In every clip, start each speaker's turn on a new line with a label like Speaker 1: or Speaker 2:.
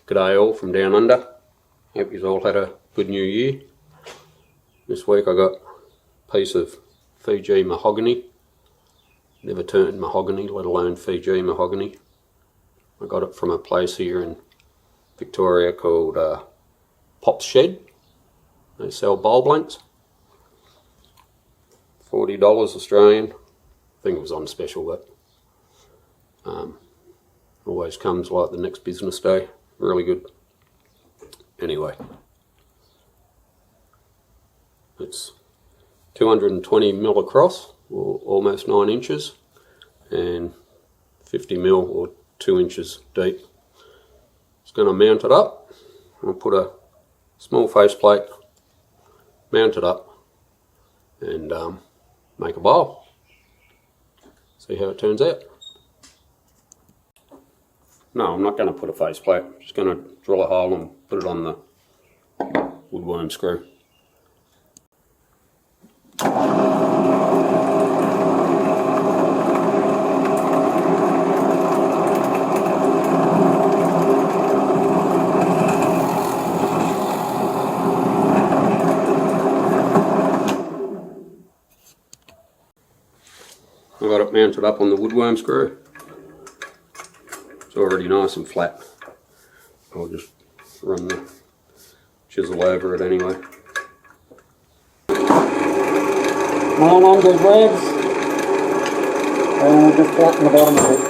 Speaker 1: G'day all from down under. Hope you've all had a good new year. This week I got a piece of Fiji mahogany. Never turned mahogany, let alone Fiji mahogany. I got it from a place here in Victoria called Pop's Shed. They sell bowl blanks. $40 Australian. I think it was on special, but always comes like the next business day. Really good. Anyway, it's 220 mil across, or almost 9 inches, and 50 mil or 2 inches deep. Just going to mount it up. I'll put a small faceplate, mount it up, and make a bowl. See how it turns out. No, I'm not going to put a faceplate. I'm just going to drill a hole and put it on the woodworm screw. I got it mounted up on the woodworm screw. It's already nice and flat. I'll just run the chisel over it anyway.
Speaker 2: 900 revs, and we'll just flatten the bottom of it.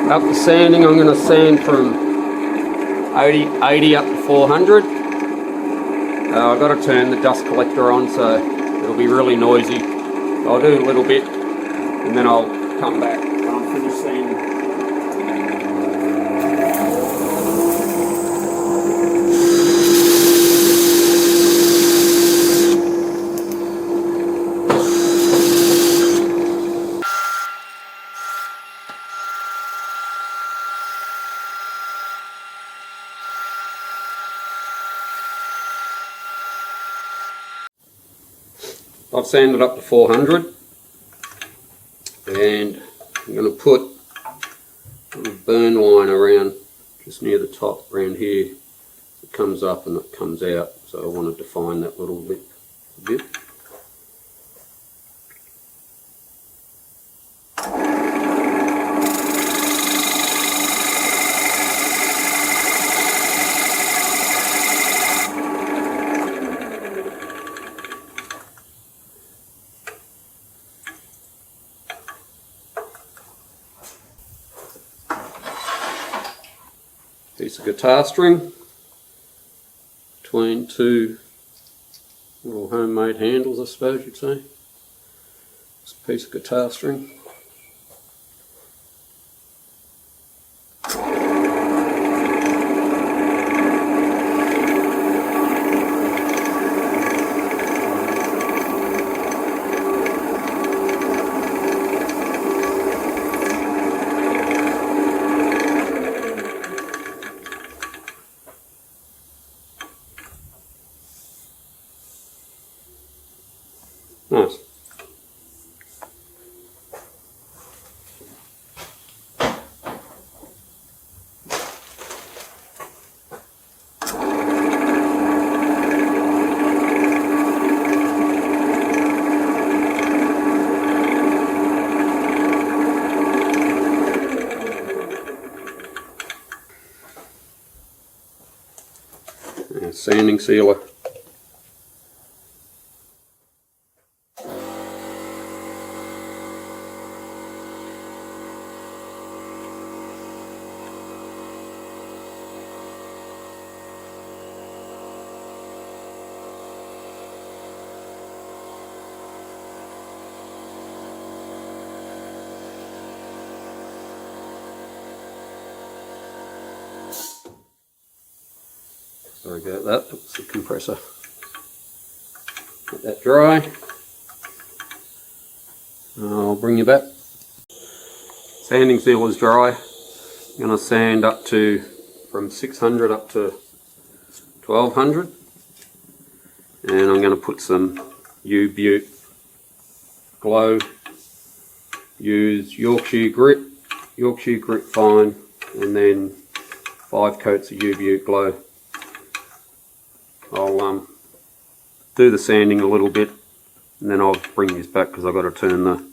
Speaker 1: Up to sanding, I'm going to sand from 80 up to 400. I've got to turn the dust collector on, so it'll be really noisy. I'll do a little bit and then I'll come back when I'm finished sanding. I've sanded up to 400, and I'm going to put a little burn line around just near the top around here. It comes up and it comes out, so I want to define that little lip a bit. Piece of guitar string between two little homemade handles, I suppose you'd say. It's a piece of guitar string. Nice. And sanding sealer. Sorry about that, that was the compressor. Let that dry. I'll bring you back. Sanding seal is dry. I'm going to sand up to from 600 up to 1200, and I'm going to put some UBeaut glow. Use Yorkshire grit fine, and then 5 coats of UBeaut glow. I'll do the sanding a little bit, and then I'll bring this back because I've got to turn the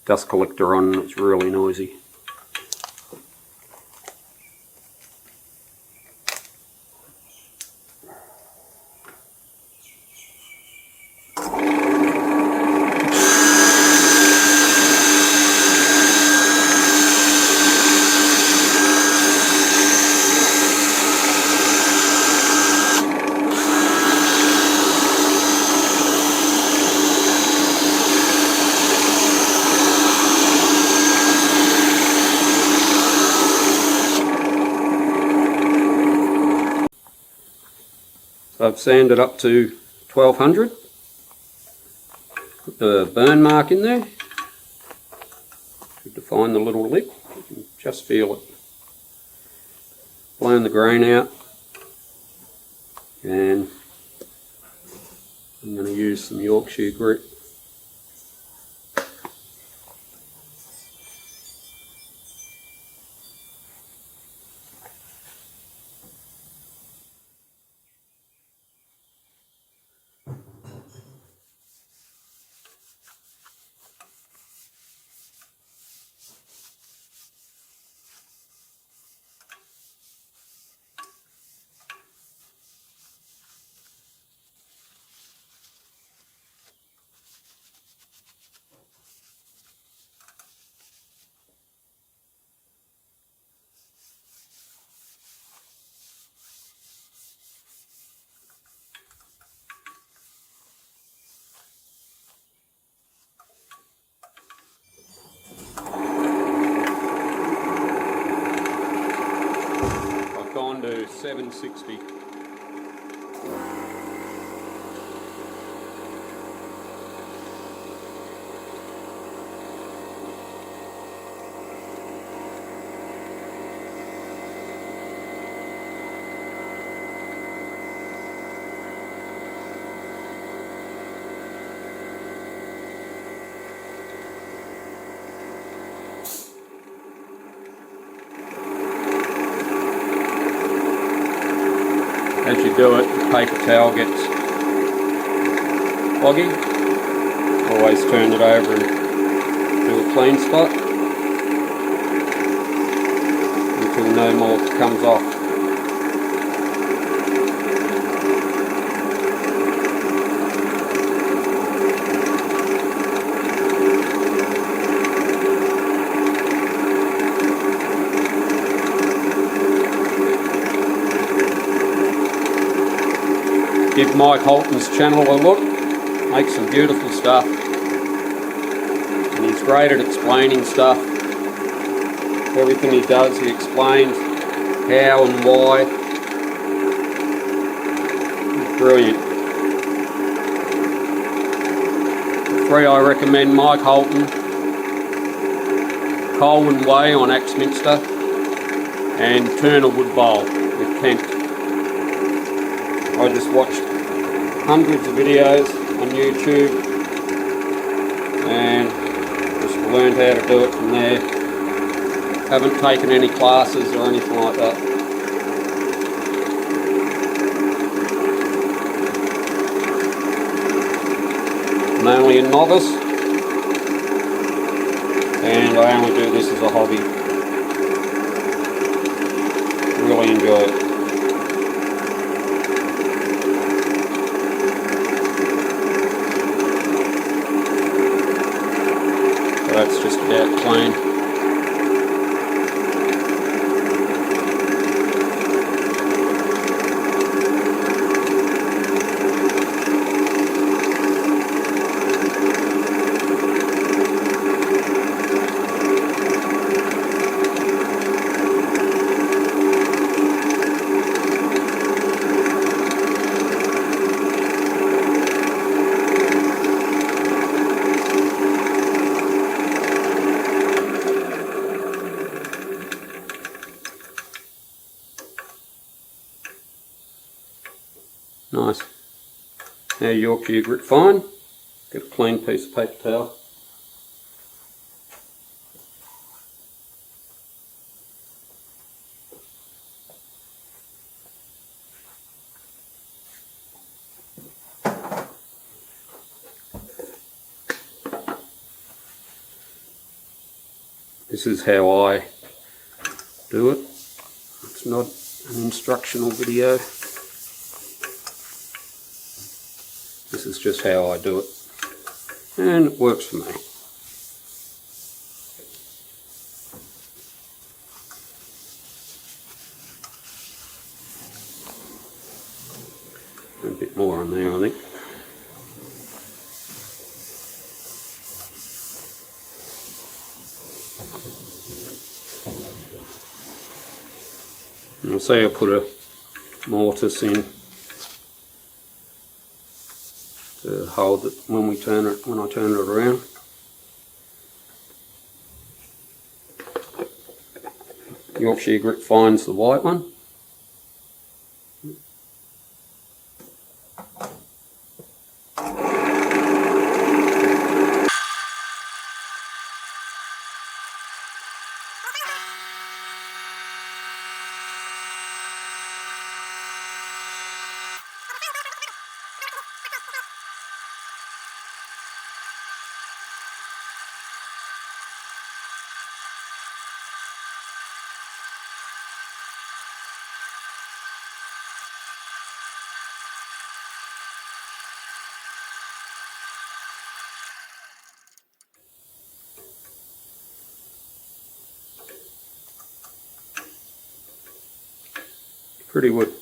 Speaker 1: dust collector on and it's really noisy. So I've sanded up to 1200. Put the burn mark in there to define the little lip. You can just feel it. Blown the grain out, and I'm going to use some Yorkshire grit. I've gone to 760. As you do it, the paper towel gets foggy. Always turn it over and do a clean spot until no more comes off. Give Mike Holton's channel a look, makes some beautiful stuff, and he's great at explaining stuff. Everything he does, he explains how and why. It's brilliant. For free, I recommend Mike Holton, Colwyn Way on Axminster, and Turner Wood Bowl with Kent. I just watched hundreds of videos on YouTube and just learned how to do it from there. Haven't taken any classes or anything like that. I'm only a novice and I only do this as a hobby. Really enjoy it. That's just about clean. Nice. Now Yorkshire grit fine. Get a clean piece of paper towel. This is how I do it. It's not an instructional video. This is just how I do it, and it works for me. A bit more on there, I think. And you'll see I put a mortise in to hold it when I turn it around. Yorkshire grit fine's the white one. Pretty wood.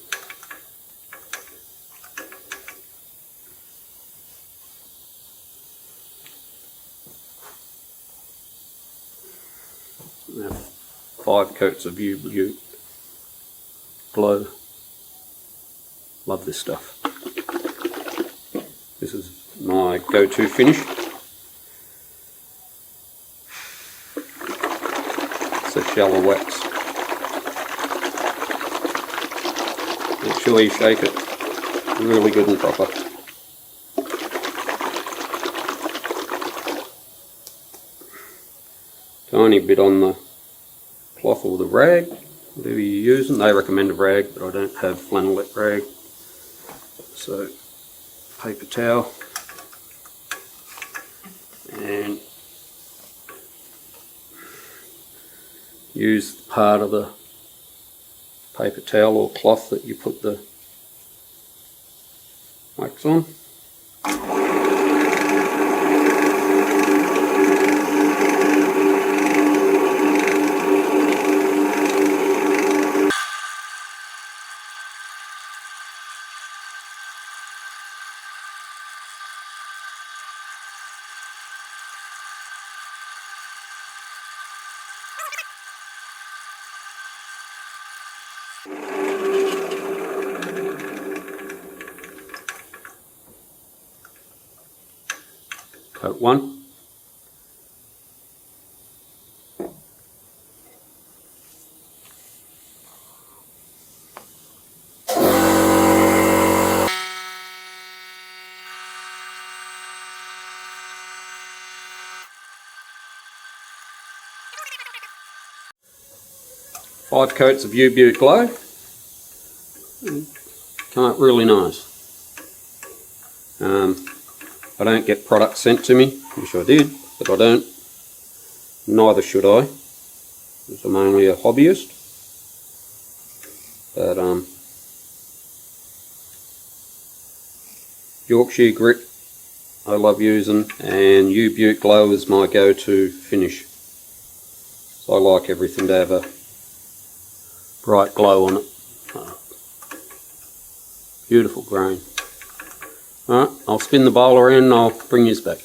Speaker 1: Now, 5 coats of UBeaut glow. Love this stuff. This is my go-to finish. It's a shallow wax. Make sure you shake it really good and proper. Tiny bit on the cloth or the rag, whatever you're using. They recommend a rag, but I don't have flannelette rag. So paper towel, and use part of the paper towel or cloth that you put the wax on. Coat one. Five coats of UBeaut glue. Come up really nice. I don't get products sent to me. Wish I did, but I don't. Neither should I, because I'm only a hobbyist. But Yorkshire grit I love using, and UBeaut glue is my go-to finish. So I like everything to have a bright glow on it. Beautiful grain. Alright, I'll spin the bowl around and I'll bring you back.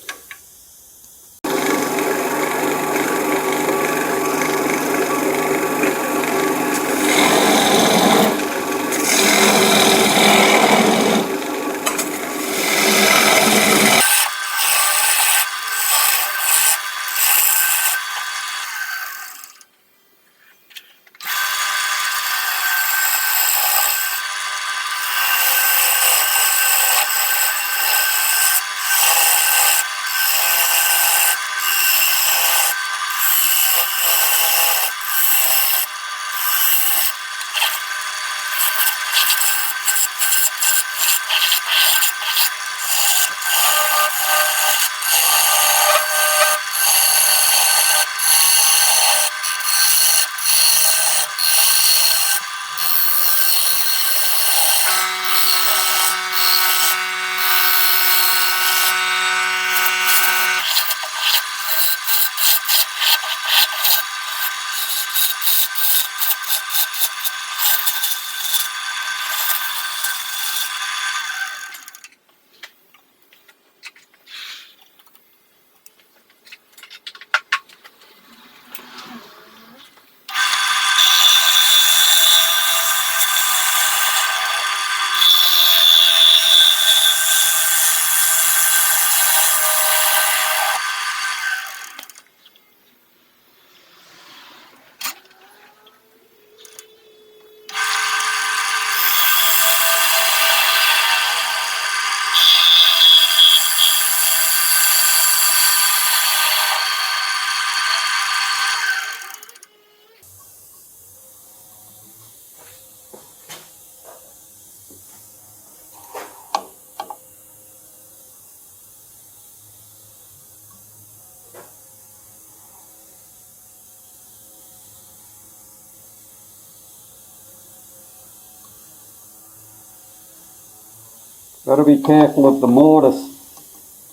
Speaker 1: Got to be careful of the mortise.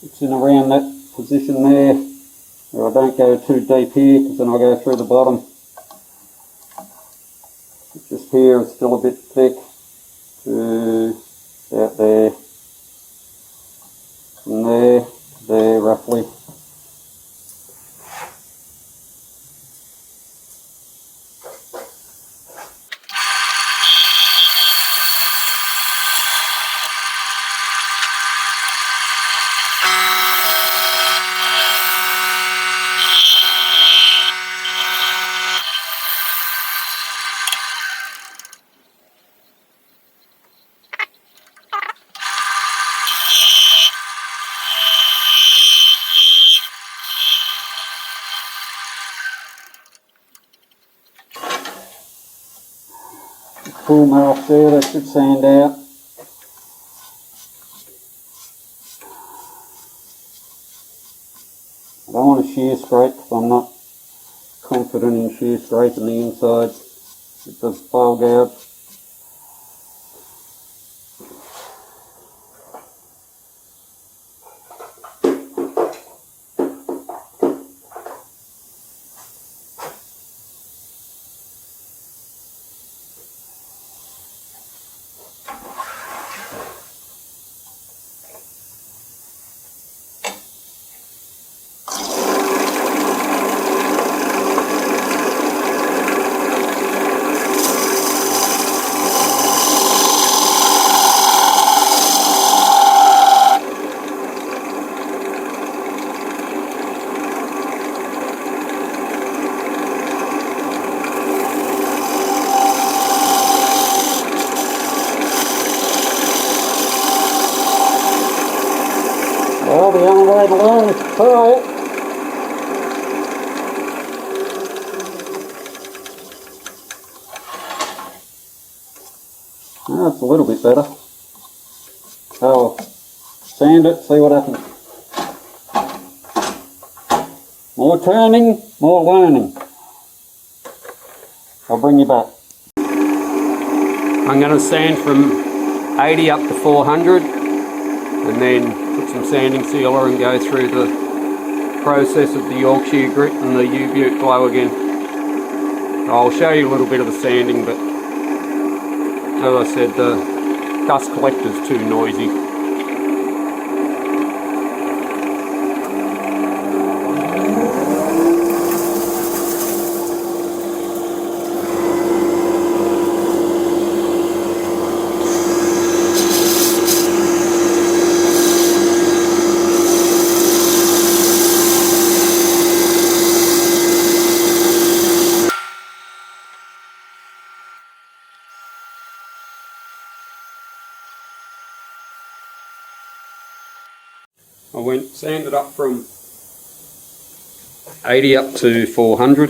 Speaker 1: It's in around that position there. Or I don't go too deep here, because then I go through the bottom. Just here it's still a bit thick to out there. From there to there roughly. Full mouth there, that should sand out.
Speaker 2: shear scrape. I'm not confident in shear scraping the inside with the bowl gouge. Well, the only way to learn is to try it. Oh, it's a little bit better. I'll sand it, see what happens. More turning, more learning. I'll bring you back.
Speaker 1: I'm going to sand from 80 up to 400 and then put some sanding sealer and go through the process of the Yorkshire grit and the UBeaut glow again. I'll show you a little bit of the sanding, but as I said, the dust collector's too noisy. I went sanded up from 80 up to 400,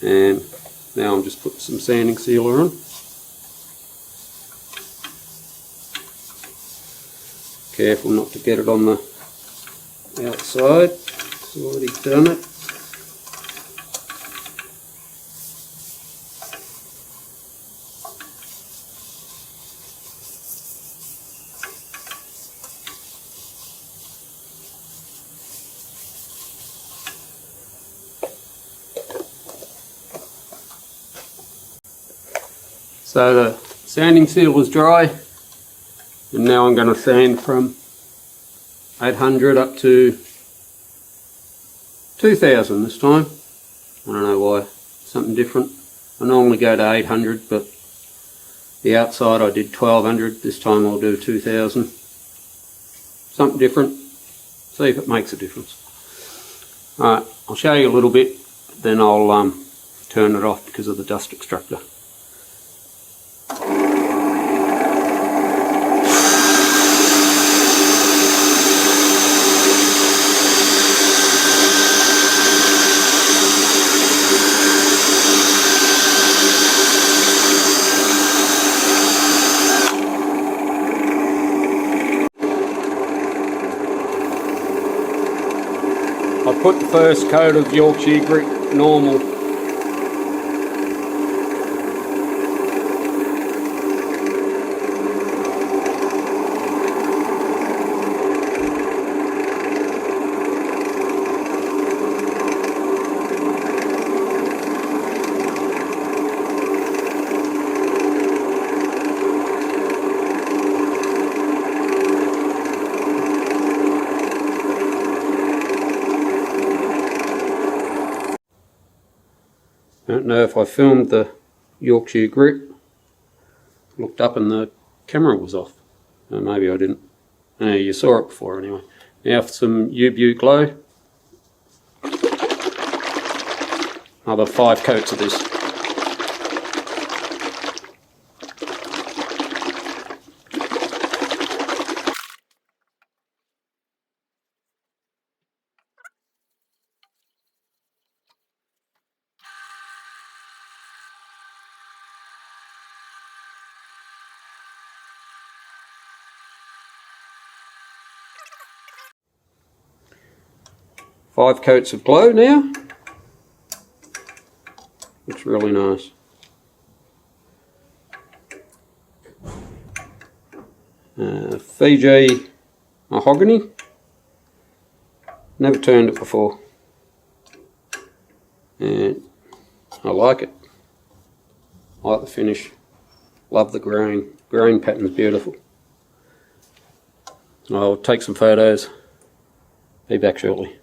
Speaker 1: and now I'm just putting some sanding sealer on. Careful not to get it on the outside, it's already done it. So the sanding seal is dry, and now I'm going to sand from 800 up to 2000 this time. I don't know why, something different. I normally go to 800, but the outside I did 1200, this time I'll do 2000. Something different, see if it makes a difference. Alright, I'll show you a little bit, then I'll turn it off because of the dust extractor. I put the first coat of Yorkshire grit normal. I don't know if I filmed the Yorkshire grit. Looked up and the camera was off. Maybe I didn't. You saw it before anyway. Now for some UBeaut glow. Another 5 coats of this. 5 coats of glow now. Looks really nice. Fiji Mahogany. Never turned it before. And I like it. I like the finish. Love the grain. Grain pattern's beautiful. I'll take some photos. Be back shortly.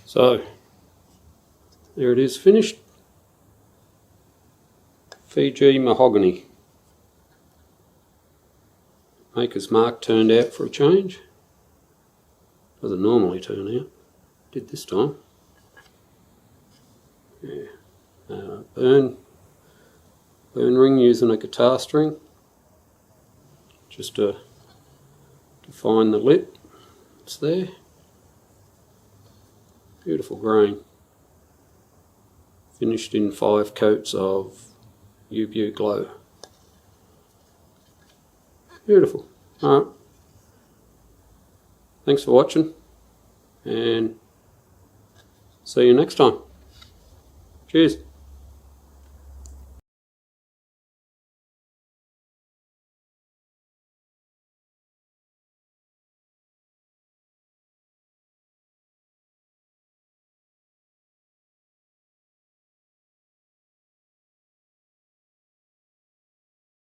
Speaker 1: So, there it is finished. Fiji Mahogany. Maker's mark turned out for a change. Doesn't normally turn out. Did this time. Yeah. Burn ring using a guitar string. Just to find the lip. It's there. Beautiful grain. Finished in 5 coats of UBeaut glow. Beautiful. Alright. Thanks for watching, and see you next time. Cheers.